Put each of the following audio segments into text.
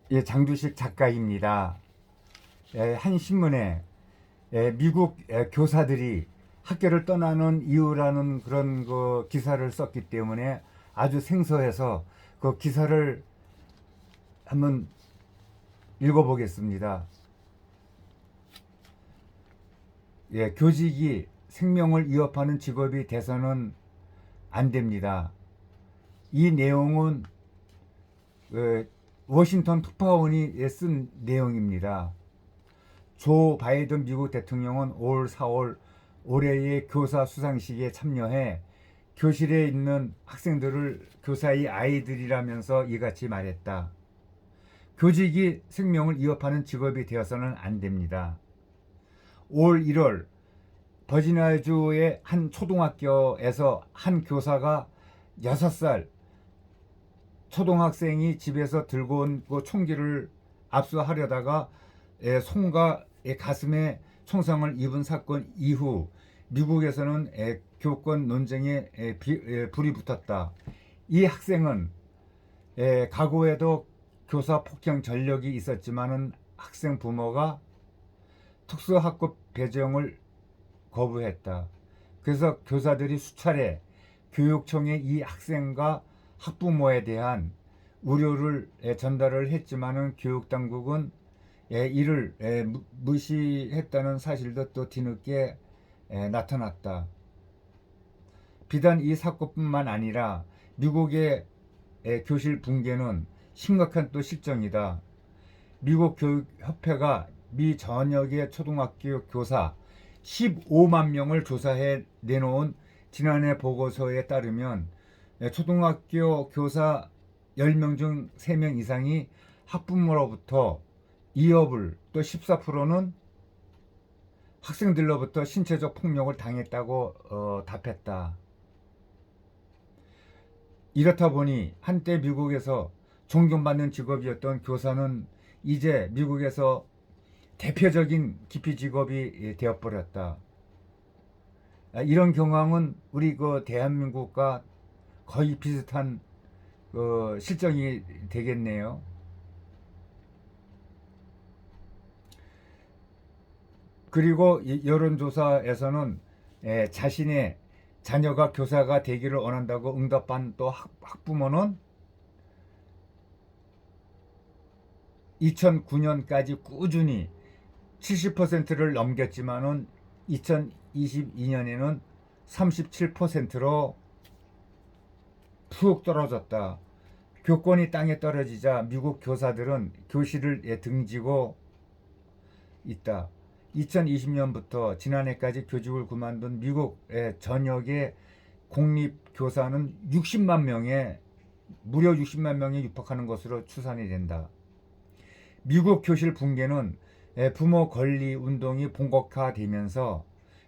예, 장두식 작가입니다. 한 신문에 미국 교사들이 학교를 떠나는 이유라는 그런 그 기사를 썼기 때문에 아주 생소해서 그 기사를 한번 읽어보겠습니다. 교직이 생명을 위협하는 직업이 돼서는 안 됩니다. 이 내용은 워싱턴 특파원이 쓴 내용입니다. 조 바이든 미국 대통령은 올 4월 올해의 교사 수상식에 참여해 교실에 있는 학생들을 교사의 아이들이라면서 이같이 말했다. 교직이 생명을 위협하는 직업이 되어서는 안 됩니다. 올 1월 버지니아주의 한 초등학교에서 한 교사가 6살 초등학생이 집에서 들고 온 그 총기를 압수하려다가 손과 가슴에 총상을 입은 사건 이후 미국에서는 교권 논쟁에 불이 붙었다. 이 학생은 과거에도 교사 폭행 전력이 있었지만은 학생 부모가 특수학급 배정을 거부했다. 그래서 교사들이 수차례 교육청에 이 학생과 학부모에 대한 우려를 전달을 했지만은 교육당국은 이를 무시했다는 사실도 또 뒤늦게 나타났다. 비단 이 사건뿐만 아니라 미국의 교실 붕괴는 심각한 또 실정이다. 미국 교육협회가 미 전역의 초등학교 교사 15만 명을 조사해 내놓은 지난해 보고서에 따르면 초등학교 교사 10명 중 3명 이상이 학부모로부터 이업을, 또 14%는 학생들로부터 신체적 폭력을 당했다고 답했다. 이렇다 보니 한때 미국에서 존경받는 직업이었던 교사는 이제 미국에서 대표적인 기피 직업이 되어버렸다. 이런 경황은 우리 그 대한민국과 거의 비슷한 실정이 되겠네요. 그리고 여론조사에서는 자신의 자녀가 교사가 되기를 원한다고 응답한 또 학부모는 2009년까지 꾸준히 70%를 넘겼지만은 2022년에는 37%로 푹 떨어졌다. 교권이 땅에 떨어지자 미국 교사들은 교실을 등지고 있다. 2020년부터 지난해까지 교직을 그만둔 미국의 전역의 공립교사는 60만 명에 무려 60만 명에 육박하는 것으로 추산이 된다. 미국 교실 붕괴는 부모 권리 운동이 본격화되면서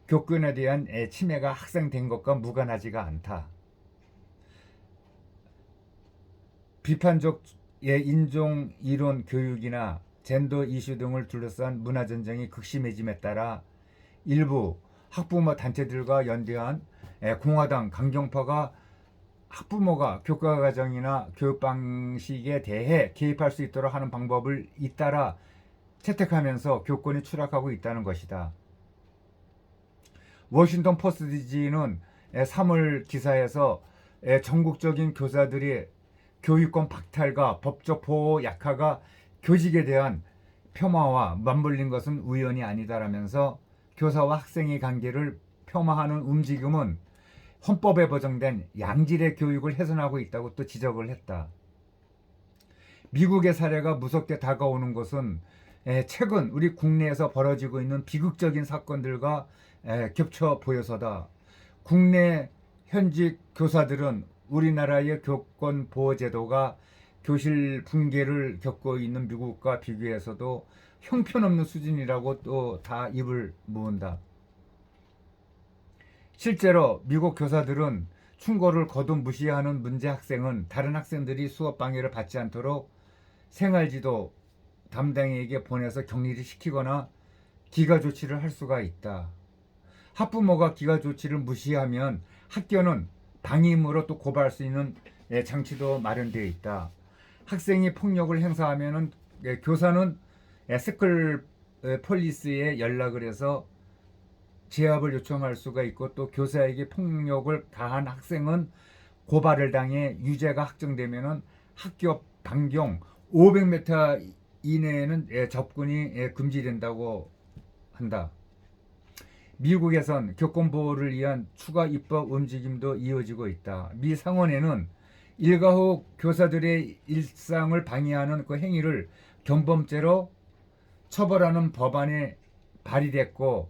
교권에 대한 침해가 확산된 것과 무관하지가 않다. 비판적 인종 이론 교육이나 젠더 이슈 등을 둘러싼 문화전쟁이 극심해짐에 따라 일부 학부모 단체들과 연대한 공화당 강경파가 학부모가 교과과정이나 교육 방식에 대해 개입할 수 있도록 하는 방법을 잇따라 채택하면서 교권이 추락하고 있다는 것이다. 워싱턴 포스트지는 3월 기사에서 전국적인 교사들이 교육권 박탈과 법적 보호 약화가 교직에 대한 폄하와 맞물린 것은 우연이 아니다라면서 교사와 학생의 관계를 폄하하는 움직임은 헌법에 보장된 양질의 교육을 훼손하고 있다고 또 지적을 했다. 미국의 사례가 무섭게 다가오는 것은 최근 우리 국내에서 벌어지고 있는 비극적인 사건들과 겹쳐 보여서다. 국내 현직 교사들은 우리나라의 교권 보호 제도가 교실 붕괴를 겪고 있는 미국과 비교해서도 형편없는 수준이라고 또 다 입을 모은다. 실제로 미국 교사들은 충고를 거듭 무시하는 문제 학생은 다른 학생들이 수업 방해를 받지 않도록 생활지도 담당에게 보내서 격리를 시키거나 기가 조치를 할 수가 있다. 학부모가 기가 조치를 무시하면 학교는 방임으로 또 고발할 수 있는 장치도 마련되어 있다. 학생이 폭력을 행사하면 교사는 스쿨 폴리스에 연락을 해서 제압을 요청할 수가 있고, 또 교사에게 폭력을 가한 학생은 고발을 당해 유죄가 확정되면은 학교 반경 500m 이내에는 접근이 금지된다고 한다. 미국에선 교권보호를 위한 추가 입법 움직임도 이어지고 있다. 미 상원에는 일가 후 교사들의 일상을 방해하는 그 행위를 경범죄로 처벌하는 법안이 발의됐고,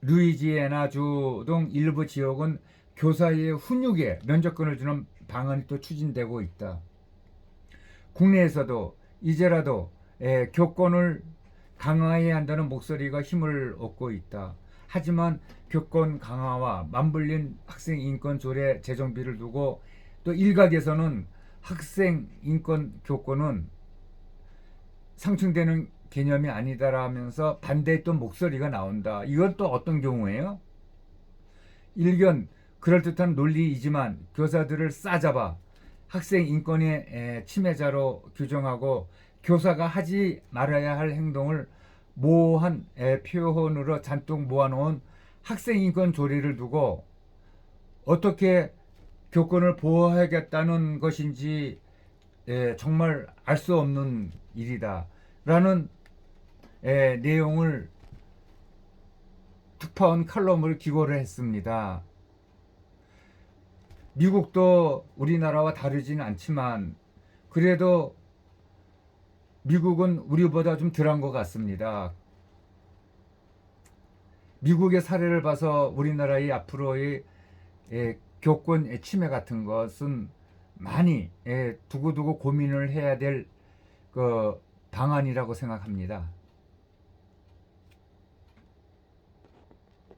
루이지애나주 등 일부 지역은 교사의 훈육에 면접권을 주는 방안이 또 추진되고 있다. 국내에서도 이제라도 교권을 강화해야 한다는 목소리가 힘을 얻고 있다. 하지만 교권 강화와 맞물린 학생 인권 조례 재정비를 두고 또 일각에서는 학생 인권 교권은 상충되는 개념이 아니다라면서 반대했던 목소리가 나온다. 이건 또 어떤 경우예요? 일견 그럴듯한 논리이지만 교사들을 싸잡아 학생 인권의 침해자로 규정하고 교사가 하지 말아야 할 행동을 모호한 표현으로 잔뜩 모아놓은 학생 인권 조례를 두고 어떻게 교권을 보호하겠다는 것인지 정말 알 수 없는 일이다 라는 내용을 특파원 칼럼을 기고를 했습니다. 미국도 우리나라와 다르진 않지만 그래도 미국은 우리보다 좀 덜한 것 같습니다. 미국의 사례를 봐서 우리나라의 앞으로의 교권 침해 같은 것은 많이 두고두고 고민을 해야 될 그 방안이라고 생각합니다.